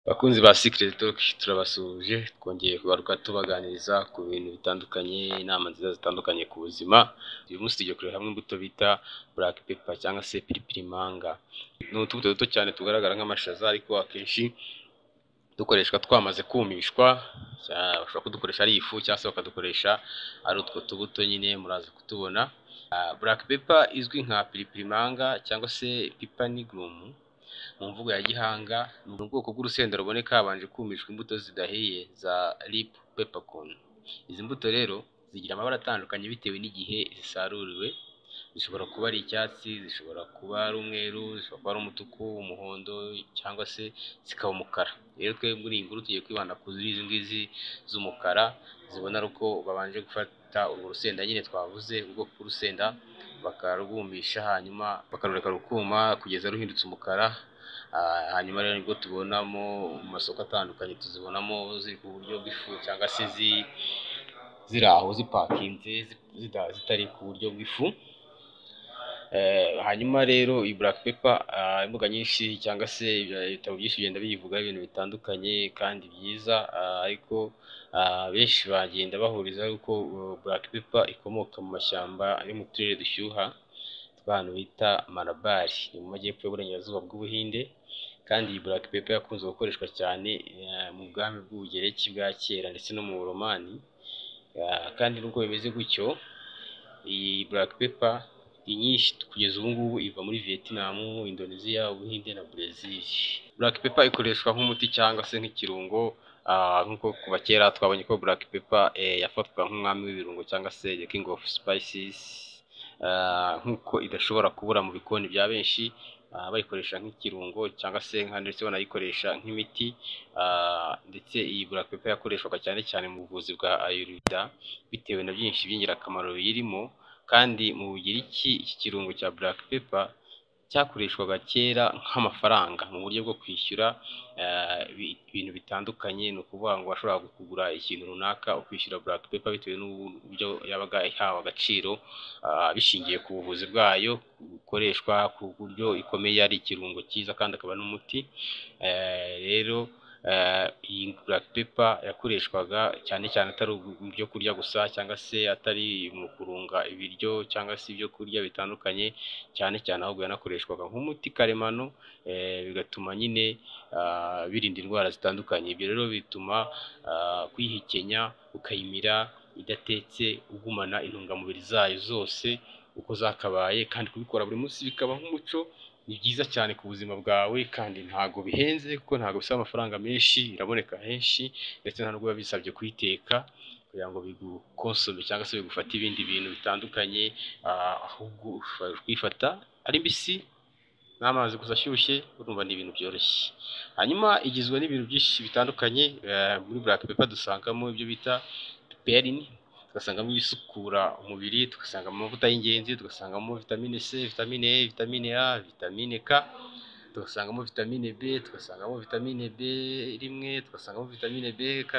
Bakunzi ba Secret Talk turabasuje twongeye kugaruka tubaganiriza ku bintu bitandukanye, inama nziza zitandukanye ku buzima. Uyu munsi tugiye kureba hamwe imbuto bita black pepper cyangwa se pilipili manga. Ni utubuto duto cyane tugaragara nk'amashaza ariko akenshi dukoreshwa twamaze kumishwa, bashobora kudukoresha ari ifu cyangwa se bakadukoresha ari utwo tubuto nyine muraza kutubona. Black pepper izwi nka pilipili manga cyangwa se pepper nigrum mu mvugo ya gihanga, ni ubwoko bw'urusenda ruboneka habanje kumishwa imbuto zidahiye za lip peppercorn. Izi mbuto rero zigira amabara atandukanye bitewe n'igihe zisaruriwe, zishobora kuba ari icyatsi, zishobora kuba ari umweru, zishobora kuba ari umutuku, umuhondo cyangwa se zikaba umukara. Rero twebwe muri iyi nkuru tugiye kwibanda kuri izi ngizi z'umukara, zibona ari uko babanje gufata urwo rusenda nyine twavuze, ubwoko bw'urusenda bakarwumisha, hanyuma bakarureka rukuma kugeza ruhindutse umukara. Hanyuma rero nibwo tubonamo mu masoko atandukanye, tuzibonamo ziri ku buryo bw'ifu cyangwa se ziri aho zipakinze zitari ku buryo bw'ifu. Hanyuma rero iyi black pepper imbuga nyinshi cyangwa se ibitabo byinshi bigenda biyivugaho ibintu bitandukanye kandi byiza, ariko benshi bagenda bahuriza yuko black pepper ikomoka mu mashyamba ari mu turere dushyuha tw'ahantu bita Malabar, ni mu majyepfo y'uburengerazuba bw'Ubuhinde. Kandi iyi black pepper yakunze gukoreshwa cyane mu bwami bw'Ubugereki bwa kera ndetse no mu Buromani. Kandi nubwo bimeze gutyo, iyi black pepper inyinshi kugeza ubu ngubu iva muri Vietnam, Indonesia, Ubuhinde na Brazil. Black pepper ikoreshwa nk'umuti cyangwa se nk'ikirungo, nk'uko kuva kera twabonye ko black pepper yafatwa nk'umwami w'ibirungo cyangwa se the king of spices, nk'uko idashobora kubura mu bikoni bya benshi, bayikoresha nk'ikirungo cyangwa se ndetse banayikoresha nk'imiti. Ndetse iyi black pepper yakoreshwaga cyane cyane mu buvuzi bwa Ayurveda bitewe na byinshi by'ingirakamaro biyirimo. Kandi mu Bugiriki iki kirungo cya black pepper cyakoreshwaga kera nk'amafaranga mu buryo bwo kwishyura ibintu bitandukanye. Ni ukuvuga ngo washobora kugura ikintu runaka ukishyura black pepper bitewe n'uburyo yabaga ihawe agaciro, bishingiye ku buvuzi bwayo, bukoreshwa ku buryo ikomeye, ari ikirungo cyiza kandi akaba n'umuti. Rero iyi black pepper yakoreshwaga cyane cyane atari mu byo kurya gusa, cyangwa se atari mu kurunga ibiryo cyangwa se ibyo kurya bitandukanye, cyane cyane ahubwo yanakoreshwaga nk'umuti karemano, bigatuma nyine birinda indwara zitandukanye. Ibyo rero bituma kuyihekenya ukayimira idatetse ugumana intungamubiri zayo zose uko zakabaye, kandi kubikora buri munsi bikaba nk'umuco. Ni byiza cyane ku buzima bwawe kandi ntago bihenze, kuko ntago bisaba amafaranga menshi, iraboneka henshi ndetse nta nubwo biba bisabye kuyiteka kugira ngo bigukonsome cyangwa se bigufate ibindi bintu bitandukanye, ahubwo ushobora kuyifata ari mbisi n'amazi gusa ashyushye, urumva ni ibintu byoroshye. Hanyuma igizwe n'ibintu byinshi bitandukanye. Muri black pepper dusangamo ibyo bita piperine, tugasangamo ibisukura umubiri, tugasangamo amavuta y'ingenzi, tugasangamo vitamine C, vitamine E, vitamine A, vitamine K, tugasangamo vitamine B, tugasangamo vitamine B1, tugasangamo vitamine B2,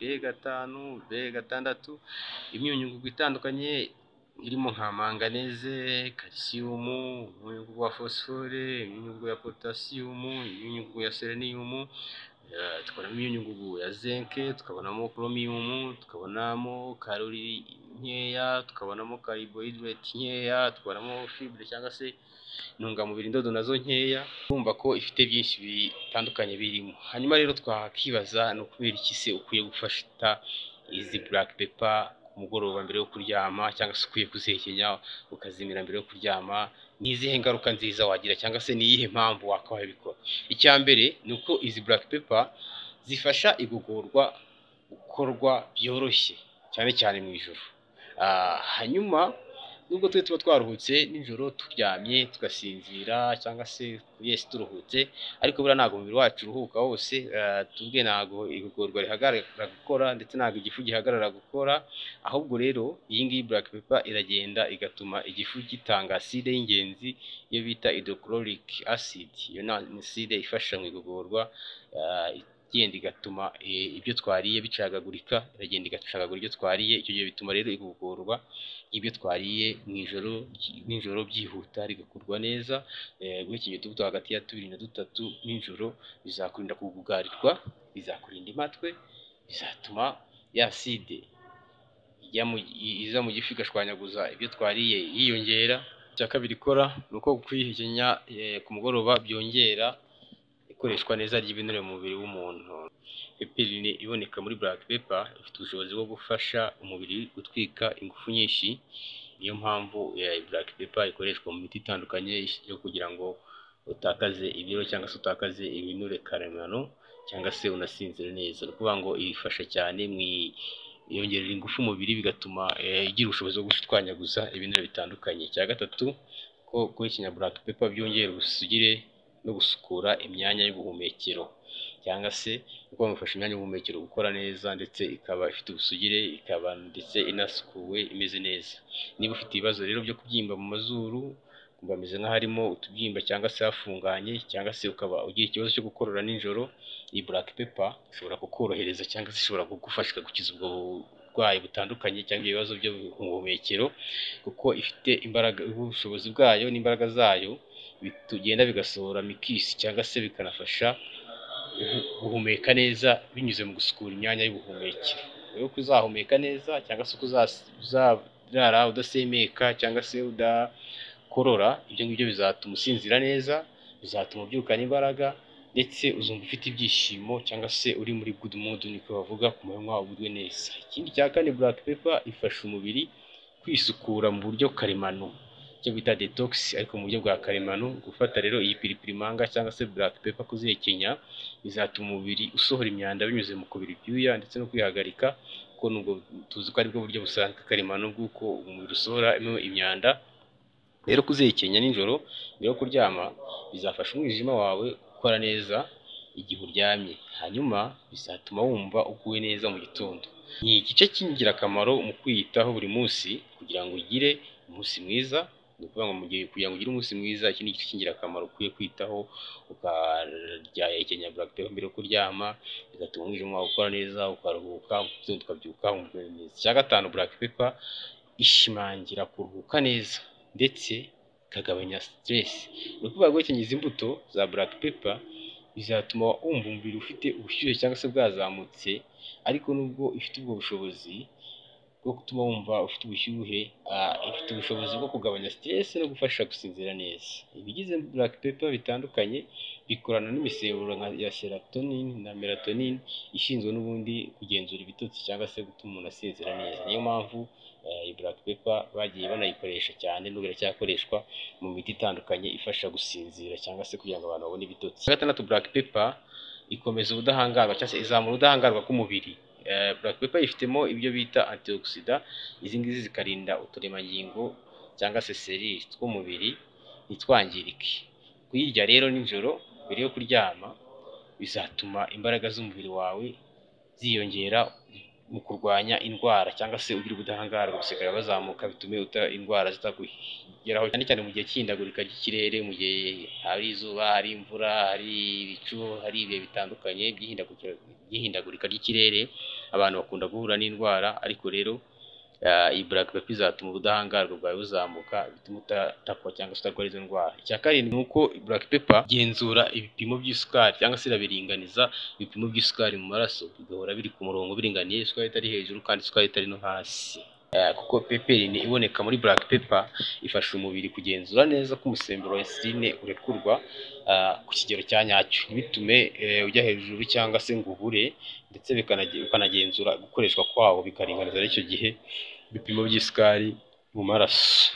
B5, B6, imyunyungugu itandukanye irimo nka manganese, calcium, imyunyungugu wa phosphore, imyunyungugu ya potassium, imyunyungugu ya selenium, tukabonamo imyunyungugu ya zinc, tukabonamo chromium, tukabonamo kalori nkeya, tukabonamo carbohydrate nkeya, tukabonamo fibre cyangwa se intungamubiri ndodo nazo nkeya. Urumva ko ifite byinshi bitandukanye birimo. Hanyuma rero twakibaza no kubera iki se ukwiye gufata izi black pepper ku mugoroba mbere yo kuryama, cyangwa se ukwiye kuzihekenya ukazimira mbere yo kuryama? Ni izihe ngaruka nziza wagira, cyangwa se ni iyihe mpamvu wakabaye bikora? Icya mbere ni uko izi black pepper zifasha igogorwa gukorwa byoroshye cyane cyane mu ijoro. Hanyuma nubwo tuba twaruhutse nijoro turyamye tugasinzira cyangwa se turuhutse, ariko buriya ntabwo umubiri wacu uruhuka wose. Tubwe ntabwo igogorwa rihagarara gukora ndetse ntabwo igifu gihagarara gukora, ahubwo rero iyi ngiyi black pepper iragenda igatuma igifu gitanga acide y'ingenzi iyo bita hydrochloric acid. Iyo ni acide ifasha mu igogorwa, igenda igatuma ibyo twariye bicagagurika, iragenda igacagagura ibyo twariye, icyo gihe bituma rero igogorwa ibyo twariye nijoro byihuta rigakurwa neza. Guhekenya utubuto hagati ya 2 na 3 nijoro bizakurinda kugugarirwa, bizakurinda impatwe, bizatuma ya acide iza mu gifu igashwanyaguza ibyo twariye yiyongera. Icya kabiri ikora ni uko kwihekenya ku mugoroba byongera ikoreshwa neza ry'ibinure mu mubiri w'umuntu. Peperine iboneka muri black pepper ifite ubushobozi bwo gufasha umubiri gutwika ingufu nyinshi, niyo mpamvu black pepper ikoreshwa mu miti itandukanye yo kugira ngo utakaze ibiro cyangwa se utakaze ibinure karemano cyangwa se unasinzire neza. Ni ukuvuga ngo ifasha cyane mu yongerera ingufu umubiri, bigatuma igira ubushobozi bwo gushwanyaguza ibinure bitandukanye. Icya gatatu ko guhekenya black pepper byongera ubusugire no gusukura imyanya y'ubuhumekero, cyangwa se kuko bimufasha imyanya y'ubuhumekero gukora neza, ndetse ikaba ifite ubusugire, ikaba ndetse inasukuwe imeze neza. Niba ufite ibibazo rero byo kubyimba mu mazuru, kumva ameze nk'aharimo utubyimba cyangwa se hafunganye, cyangwa se ukaba ugira ikibazo cyo gukorora nijoro, iyi black pepper ishobora kukorohereza cyangwa se ishobora kugufasha gukiza ubwo burwayi butandukanye cyangwa ibibazo byo mu buhumekero, kuko ifite imbaraga, ubushobozi bwayo n'imbaraga zayo bitugenda bigasohora mikisi cyangwa se bikanafasha guhumeka neza binyuze mu gusukura imyanya y'ubuhumekero. Rero kuzahumeka neza cyangwa se kuzarara udasemeka cyangwa se udakorora, ibyo ngibyo bizatuma usinzira neza, bizatuma ubyukana imbaraga, ndetse uzumva ufite ibyishimo cyangwa se uri muri good mood niko bavuga, ku manywa ugubwe neza. Ikindi cya kane, black pepper ifasha umubiri kwisukura mu buryo karemano, icyo bita detox ariko mu buryo bwa karemano. Gufata rero iyi piripiri manga cyangwa se black pepper kuzihekenya bizatuma umubiri usohora imyanda binyuze mu kubira ibyuya ndetse no kwihagarika, kuko nubwo tuzi ko aribwo buryo busanzwe karemano bw'uko umubiri usohora imyanda. Rero kuzihekenya nijoro mbere yo kuryama bizafasha umwijima wawe gukora neza igihe uryamye, hanyuma bizatuma wumva uguwe neza mu gitondo. Ni igice cy'ingirakamaro mu kwiyitaho buri munsi kugira ngo ugire umunsi mwiza. Ni ukuvuga ngo kugira ngo ugire umunsi mwiza, iki ni igice cy'ingirakamaro ukwiye kwitaho, ukarya black pepper mbere yo kuryama, bigatuma umwijima wawe ukora neza, ukaruhuka, ukabyuka wumva neza. Icya gatanu, black pepper ishimangira kuruhuka neza ndetse ikagabanya stress. Ni ukuvuga ngo guhekenya izi mbuto za black pepper bizatuma wumva umubiri ufite ubushyuhe cyangwa se bwazamutse, ariko nubwo ifite ubwo bushobozi bwo gutuma wumva ufite ubushyuhe, ifite ubushobozi bwo kugabanya stress no gufasha gusinzira neza. Ibigize black pepper bitandukanye bikorana n'imisemburo ya serotonin na melatonin ishinzwe n'ubundi kugenzura ibitotsi cyangwa se gutuma umuntu asinzira neza. Niyo mpamvu iyi black pepper bagiye banayikoresha cyane, n'ubwo iracyakoreshwa mu miti itandukanye ifasha gusinzira cyangwa se kugira ngo abantu babone ibitotsi. Gatandatu, black pepper ikomeza ubudahangarwa cyangwa se izamura ubudahangarwa bw'umubiri. Black pepper ifitemo ibyo bita antioxidant, izi ngizi zikarinda uturemangingo cyangwa se selile tw'umubiri ntitwangirike. Kuyirya rero nijoro mbere yo kuryama bizatuma imbaraga z'umubiri wawe ziyongera mu kurwanya indwara cyangwa se ugira ubudahangarwa busigara bazamuka, bitume indwara zitakugeraho, cyane cyane mu gihe cy'ihindagurika ry'ikirere, mu gihe hari izuba, hari imvura, hari ibicu, hari ibihe bitandukanye by'ihindagurika ry'ikirere, abantu bakunda guhura n'indwara. Ariko rero iyi black pepper izatuma ubudahangarwa bwawe buzamuka, bituma utatakwa cyangwa se utarwara izo ndwara. Icya karindwi ni uko black pepper igenzura ibipimo by'isukari cyangwa se irabiringaniza ibipimo by'isukari mu maraso, bigahora biri ku murongo biringaniye, isukari itari hejuru kandi isukari itari no hasi. Kuko peperine iboneka muri black pepper ifasha umubiri kugenzura neza ko umusemburo wa insuline urekurwa ku kigero cya nyacyo, ntibitume ujya hejuru cyangwa se ngo ubure, ndetse bikanagenzura gukoreshwa kwawo, bikaringaniza icyo gihe ibipimo by'isukari mu maraso.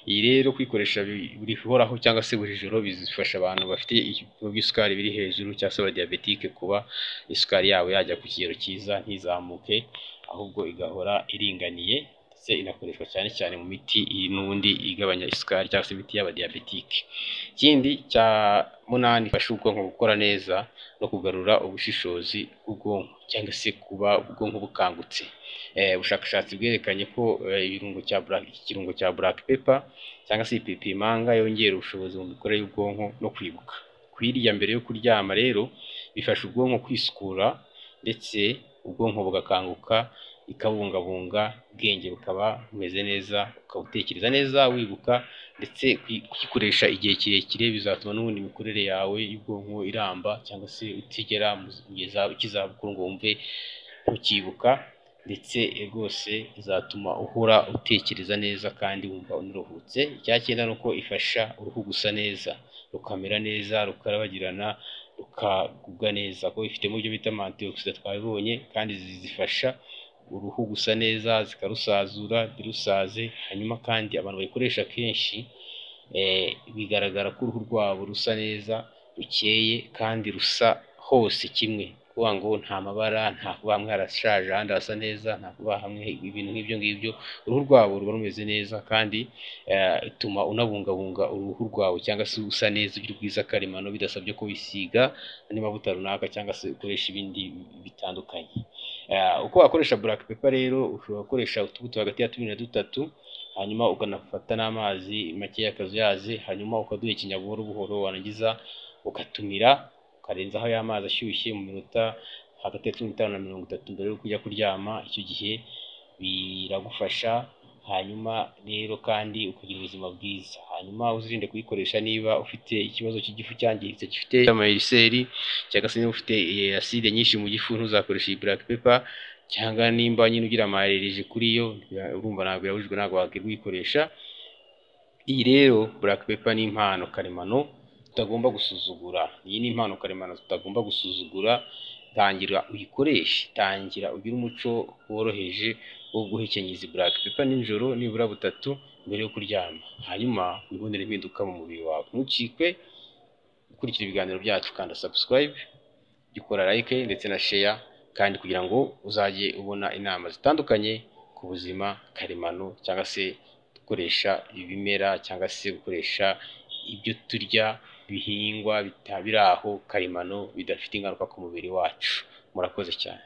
Iyi rero kwikoresha buri horaho cyangwa se buri joro bizifasha abantu bafite ibipimo by'isukari biri hejuru cyangwa se abadiabetike kuba isukari yabo yajya ku kigero cyiza, ntizamuke, ahubwo igahora iringaniye, ndetse inakoreshwa cyane cyane mu miti n'ubundi igabanya isukari cyangwa se imiti y'abadiabetike. Ikindi cya munani, ifasha ubwonko gukora neza no kugarura ubushishozi bw'ubwonko cyangwa se kuba ubwonko bukangutse. Ubushakashatsi bwerekanye ko ikirungo cya black pepper cyangwa se ipipimanga yongera ubushobozi mu mikorere y'ubwonko no kwibuka. Kuyirya mbere yo kuryama rero bifasha ubwonko kwisukura ndetse ubwonko bugakanguka, ikabungabunga ubwenge bukaba bumeze neza, ukaba utekereza neza wibuka, ndetse kuyikoresha igihe kirekire bizatuma n'ubundi imikorere yawe y'ubwonko iramba, cyangwa se utigera mu gihe cy'izabukuru ngo wumve ntukibuka, ndetse rwose izatuma uhora utekereza neza kandi wumva unaruhutse. Icya cyenda ni uko ifasha uruhu gusa neza, rukamera neza, rukarabagirana, rukagubwa neza, kuko ifitemo ibyo bita antioxidant twabibonye, kandi zifasha uruhu gusa neza, zikarusazura ntirusaze. Hanyuma kandi abantu bayikoresha kenshi bigaragara ko uruhu rwabo rusa neza, rukeye, kandi rusa hose kimwe, kuvuga ngo nta mabara, nta kuba hamwe harashaje ahandi hasa neza, nta kuba hamwe ibintu nk'ibyo ngibyo. Uruhu rwabo ruba rumeze neza, kandi ituma unabungabunga uruhu rwawe, cyangwa se usa neza, ugira ubwiza karemano, bidasabye ko wisiga andi mavuta runaka cyangwa se ukoresha ibindi bitandukanye. Uko wakoresha black pepper rero, ushobora gukoresha utubuto hagati ya 2 na 3, hanyuma ukanafata n'amazi make y'akazuyazi, hanyuma ukaduhekenya buhoro buhoro, warangiza ukatumira, ukarenzaho ya mazi ashyushye mu minota hagati ya 15 na 30 mbere yo kujya kuryama. Icyo gihe biragufasha, hanyuma rero kandi ukagira ubuzima bwiza. Hanyuma uzirinde kuyikoresha niba ufite ikibazo cy'igifu cyangiritse, gifite amayiseri, cyangwa se niba ufite acide nyinshi mu gifu, ntuzakoresha iyi black pepper, cyangwa nimba nyine ugira amayallergie kuri yo, urumva ntabwo birabujijwe, ntabwo wakwiye kuyikoresha. Iyi rero black pepper ni impano karemano tutagomba gusuzugura. Iyi ni impano karemano tutagomba gusuzugura. Tangira uyikoreshe, tangira ugire umuco woroheje wo guhekenya izi black pepper nijoro nibura 3 mbere yo kuryama, hanyuma wibonere impinduka mu mubiri wawe. Ntucikwe gukurikira ibiganiro byacu, kanda subscribe, gikora like ndetse na share, kandi kugira ngo uzajye ubona inama zitandukanye ku buzima karemano, cyangwa se gukoresha ibimera, cyangwa se gukoresha ibyo turya bihingwa biri aho karemano, bidafite ingaruka ku mubiri wacu. Murakoze cyane.